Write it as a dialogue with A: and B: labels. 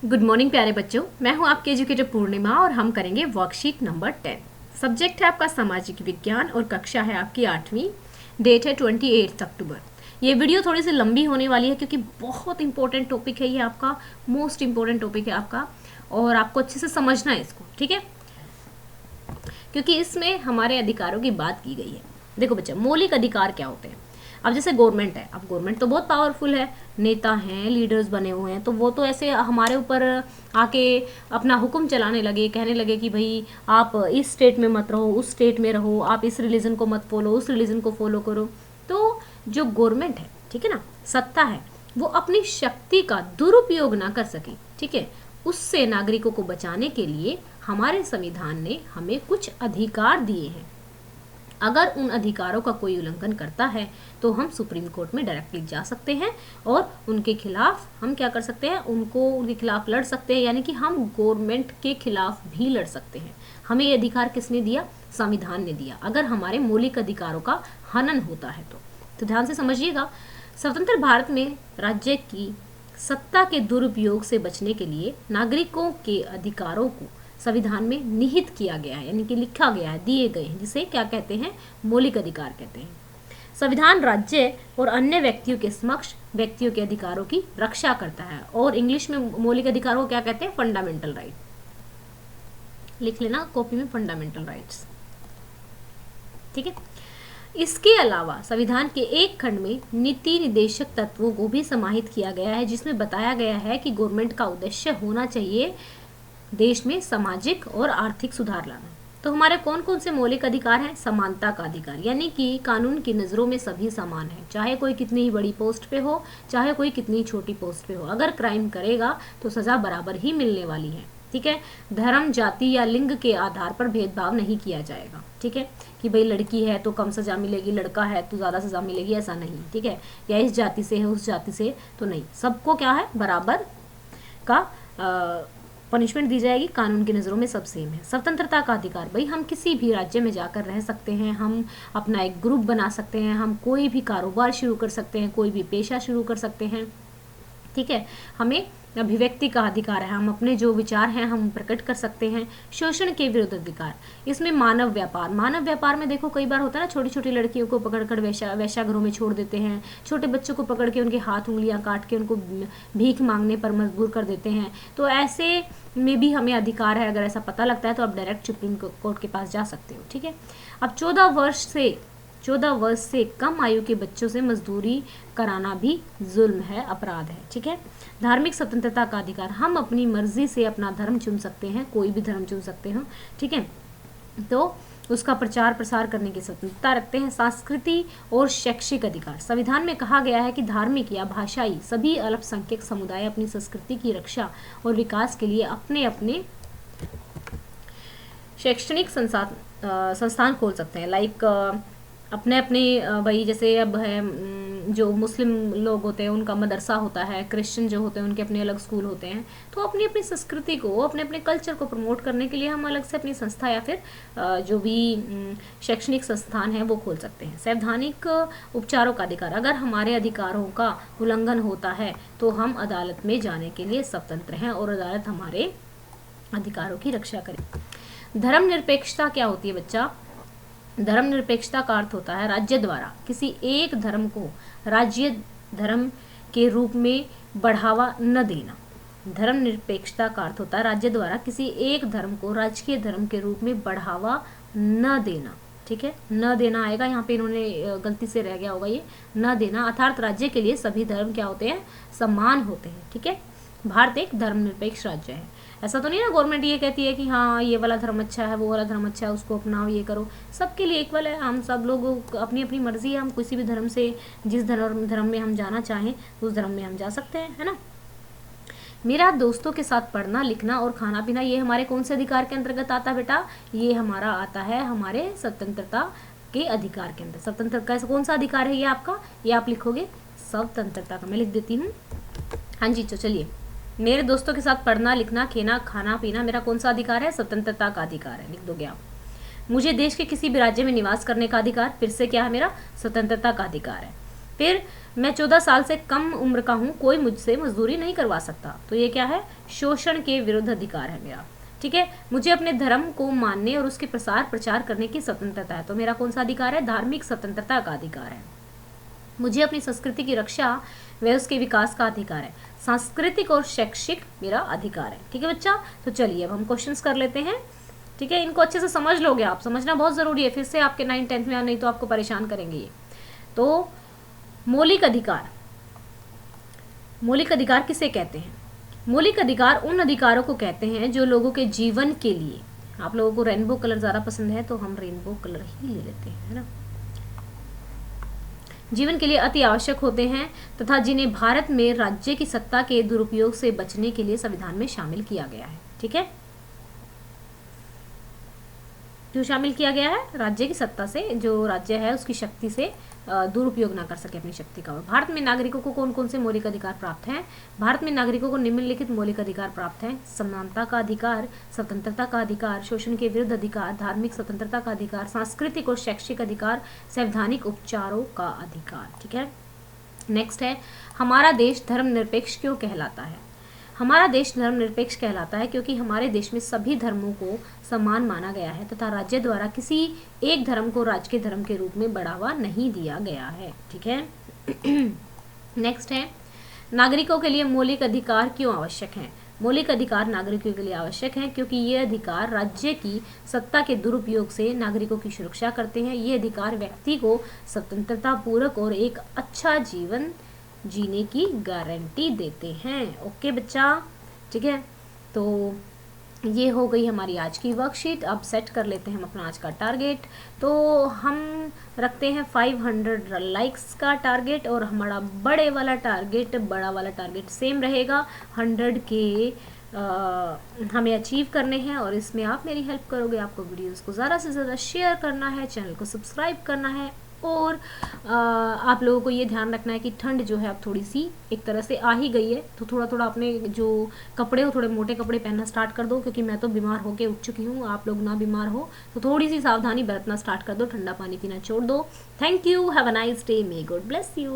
A: Good morning प्यारे बच्चों, मैं हूं आपकी एजुकेटर पूर्णिमा और हम करेंगे वर्कशीट नंबर 10। सब्जेक्ट है आपका सामाजिक विज्ञान और कक्षा है आपकी 8वीं। डेट है 28 अक्टूबर। ये वीडियो थोड़ी सी लंबी होने वाली है क्योंकि बहुत इंपॉर्टेंट टॉपिक है ये आपका, मोस्ट इंपॉर्टेंट टॉपिक है आपका और आपको अच्छे से समझना है इसको, ठीक है, क्योंकि इसमें हमारे अधिकारों की बात की गई है। देखो बच्चा, मौलिक अधिकार क्या होते हैं। अब जैसे गवर्नमेंट है, अब गवर्नमेंट तो बहुत पावरफुल है, नेता हैं, लीडर्स बने हुए हैं, तो वो तो ऐसे हमारे ऊपर आके अपना हुक्म चलाने लगे, कहने लगे कि भाई आप इस स्टेट में मत रहो, उस स्टेट में रहो, आप इस रिलीजन को मत फॉलो, उस रिलीजन को फॉलो करो। तो जो गवर्नमेंट है, ठीक है ना, सत्ता है, वो अपनी शक्ति का दुरुपयोग ना कर सके, ठीक है, उससे नागरिकों को बचाने के लिए हमारे संविधान ने हमें कुछ अधिकार दिए हैं। अगर उन अधिकारों का कोई उल्लंघन करता है तो हम सुप्रीम कोर्ट में डायरेक्टली जा सकते हैं और उनके खिलाफ हम क्या कर सकते हैं, उनके खिलाफ लड़ सकते हैं, यानी कि हम गवर्नमेंट के खिलाफ भी लड़ सकते हैं। हमें ये अधिकार किसने दिया? संविधान ने दिया, अगर हमारे मौलिक अधिकारों का हनन होता है तो ध्यान से समझिएगा। स्वतंत्र भारत में राज्य की सत्ता के दुरुपयोग से बचने के लिए नागरिकों के अधिकारों को संविधान में निहित किया गया है, यानी कि लिखा गया है, दिए गए हैं, जिसे क्या कहते हैं? मौलिक अधिकार कहते हैं। संविधान राज्य और अन्य व्यक्तियों के समक्ष व्यक्तियों के अधिकारों की रक्षा करता है, और इंग्लिश में मौलिक अधिकारों को क्या कहते हैं? Fundamental right. लिख लेना कॉपी में, फंडामेंटल राइट्स, ठीक है। इसके अलावा संविधान के एक खंड में नीति निर्देशक तत्वों को भी समाहित किया गया है, जिसमें बताया गया है कि गवर्नमेंट का उद्देश्य होना चाहिए देश में सामाजिक और आर्थिक सुधार लाना। तो हमारे कौन कौन से मौलिक अधिकार हैं? समानता का अधिकार, यानी कि कानून की नज़रों में सभी समान हैं, चाहे कोई कितनी ही बड़ी पोस्ट पे हो, चाहे कोई कितनी छोटी पोस्ट पे हो, अगर क्राइम करेगा तो सज़ा बराबर ही मिलने वाली है, ठीक है। धर्म, जाति या लिंग के आधार पर भेदभाव नहीं किया जाएगा, ठीक है, कि भाई लड़की है तो कम सज़ा मिलेगी, लड़का है तो ज़्यादा सज़ा मिलेगी, ऐसा नहीं, ठीक है, या इस जाति से है उस जाति से तो नहीं, सबको क्या है? बराबर का पनिशमेंट दी जाएगी, कानून की नज़रों में सब सेम है। स्वतंत्रता का अधिकार, भाई हम किसी भी राज्य में जाकर रह सकते हैं, हम अपना एक ग्रुप बना सकते हैं, हम कोई भी कारोबार शुरू कर सकते हैं, कोई भी पेशा शुरू कर सकते हैं, ठीक है। हमें अभिव्यक्ति का अधिकार है, हम अपने जो विचार हैं हम प्रकट कर सकते हैं। शोषण के विरुद्ध अधिकार, इसमें मानव व्यापार में देखो कई बार होता है ना, छोटी छोटी लड़कियों को पकड़कर वैश्यागृहों में छोड़ देते हैं, छोटे बच्चों को पकड़ के उनके हाथ उंगलियां काट के उनको भीख मांगने पर मजबूर कर देते हैं। तो ऐसे में भी हमें अधिकार है, अगर ऐसा पता लगता है तो आप डायरेक्ट सुप्रीम कोर्ट के पास जा सकते हो, ठीक है। अब 14 वर्ष से कम आयु के बच्चों से मजदूरी कराना भी जुल्म है, अपराध है, ठीक है। धार्मिक स्वतंत्रता का अधिकार, हम अपनी मर्जी से अपना धर्म चुन सकते हैं, कोई भी धर्म चुन सकते हो, ठीक है, तो उसका प्रचार प्रसार करने की स्वतंत्रता रखते हैं। संस्कृति और शैक्षिक अधिकार, संविधान में कहा गया है कि धार्मिक या भाषाई सभी अल्पसंख्यक समुदाय अपनी संस्कृति की रक्षा और विकास के लिए अपने अपने शैक्षणिक संस्थान खोल सकते हैं। लाइक अपने अपने भाई, जैसे अब है जो मुस्लिम लोग होते हैं उनका मदरसा होता है, क्रिश्चियन जो होते हैं उनके अपने अलग स्कूल होते हैं, तो अपनी अपनी संस्कृति को, अपने अपने कल्चर को प्रमोट करने के लिए हम अलग से अपनी संस्था या फिर जो भी शैक्षणिक संस्थान है वो खोल सकते हैं। संवैधानिक उपचारों का अधिकार, अगर हमारे अधिकारों का उल्लंघन होता है तो हम अदालत में जाने के लिए स्वतंत्र हैं और अदालत हमारे अधिकारों की रक्षा करे। धर्मनिरपेक्षता क्या होती है बच्चा? धर्मनिरपेक्षता का अर्थ होता है राज्य द्वारा किसी एक धर्म को राज्य धर्म के रूप में बढ़ावा न देना। धर्मनिरपेक्षता का अर्थ होता है राज्य द्वारा किसी एक धर्म को राजकीय धर्म के रूप में बढ़ावा न देना, ठीक है। न देना आएगा यहाँ पे, इन्होंने गलती से रह गया होगा ये, न देना, अर्थात राज्य के लिए सभी धर्म क्या होते हैं? समान होते हैं, ठीक है। भारत एक धर्मनिरपेक्ष राज्य है। ऐसा तो नहीं ना गवर्नमेंट ये कहती है कि हाँ ये वाला धर्म अच्छा है, वो वाला धर्म अच्छा है, उसको अपनाओ, ये करो, सबके लिए इक्वल है। हम सब लोग अपनी अपनी मर्जी है, हम किसी भी धर्म से, जिस धर्म में हम जाना चाहें उस धर्म में हम जा सकते हैं, है ना। मेरा दोस्तों के साथ पढ़ना लिखना और खाना पीना, ये हमारे कौन से अधिकार के अंतर्गत आता है बेटा? ये हमारा आता है हमारे स्वतंत्रता के अधिकार के अंदर। स्वतंत्र कैसे, कौन सा अधिकार है ये आपका? ये आप लिखोगे स्वतंत्रता का, मैं लिख देती हूँ। हाँ जी, तो चलिए, मेरे दोस्तों के साथ पढ़ना लिखना खाना पीना मेरा कौन सा अधिकार है? स्वतंत्रता का अधिकार है, लिख दोगे आप। मुझे देश के किसी भी राज्य में निवास करने का अधिकार, फिर से क्या है मेरा? स्वतंत्रता का अधिकार है। फिर मैं 14 साल से कम उम्र का हूँ, कोई मुझसे मजदूरी नहीं करवा सकता। तो ये क्या है, शोषण के विरुद्ध अधिकार है मेरा। ठीक है, मुझे अपने धर्म को मानने और उसके प्रसार प्रचार करने की स्वतंत्रता है। तो मेरा कौन सा अधिकार है, धार्मिक स्वतंत्रता का अधिकार है। मुझे अपनी संस्कृति की रक्षा व उसके विकास का अधिकार है। सांस्कृतिक और शैक्षिक मेरा अधिकार है। ठीक है बच्चा, तो चलिए अब हम क्वेश्चंस कर लेते हैं। ठीक है, इनको अच्छे से समझ लोगे आप, समझना बहुत ज़रूरी है, फिर से आपके 9th 10th में, नहीं तो आपको परेशान करेंगे ये। तो मौलिक अधिकार, मौलिक अधिकार किसे कहते हैं? मौलिक अधिकार उन अधिकारों को कहते हैं जो लोगों के जीवन के लिए, आप लोगों को रेनबो कलर ज़्यादा पसंद है तो हम रेनबो कलर ही ले लेते हैं, है ना, जीवन के लिए अति आवश्यक होते हैं तथा जिन्हें भारत में राज्य की सत्ता के दुरुपयोग से बचने के लिए संविधान में शामिल किया गया है। ठीक है, क्यों शामिल किया गया है? राज्य की सत्ता से, जो राज्य है उसकी शक्ति से दुरुपयोग ना कर सके अपनी शक्ति का। भारत में नागरिकों को कौन कौन से मौलिक अधिकार प्राप्त हैं? भारत में नागरिकों को निम्नलिखित मौलिक अधिकार प्राप्त हैं: समानता का अधिकार, स्वतंत्रता का अधिकार, शोषण के विरुद्ध अधिकार, धार्मिक स्वतंत्रता का अधिकार, सांस्कृतिक और शैक्षिक अधिकार, संवैधानिक उपचारों का अधिकार। ठीक है, नेक्स्ट है, हमारा देश धर्मनिरपेक्ष क्यों कहलाता है? हमारा देश धर्मनिरपेक्ष कहलाता है क्योंकि हमारे देश में सभी धर्मों को समान माना गया है तथा राज्य द्वारा किसी एक धर्म को राज्य के धर्म के रूप में बढ़ावा नहीं दिया गया है। ठीक है, नेक्स्ट है, नागरिकों के लिए मौलिक अधिकार क्यों आवश्यक हैं? मौलिक अधिकार नागरिकों के लिए आवश्यक हैं क्योंकि ये अधिकार राज्य की सत्ता के दुरुपयोग से नागरिकों की सुरक्षा करते हैं। ये अधिकार व्यक्ति को स्वतंत्रता पूर्वक और एक अच्छा जीवन जीने की गारंटी देते हैं। ओके बच्चा, ठीक है, तो ये हो गई हमारी आज की वर्कशीट। अब सेट कर लेते हैं हम अपना आज का टारगेट। तो हम रखते हैं 500 लाइक्स का टारगेट और हमारा बड़ा वाला टारगेट सेम रहेगा, 100 के हमें अचीव करने हैं और इसमें आप मेरी हेल्प करोगे। आपको वीडियोस को ज़्यादा से ज़्यादा शेयर करना है, चैनल को सब्सक्राइब करना है और आप लोगों को ये ध्यान रखना है कि ठंड जो है अब थोड़ी सी एक तरह से आ ही गई है, तो थोड़ा थोड़ा अपने जो कपड़े हो थोड़े मोटे कपड़े पहनना स्टार्ट कर दो, क्योंकि मैं तो बीमार होके उठ चुकी हूँ। आप लोग ना बीमार हो तो थोड़ी सी सावधानी बरतना स्टार्ट कर दो, ठंडा पानी पीना छोड़ दो। Thank you, have a nice day, may God bless you.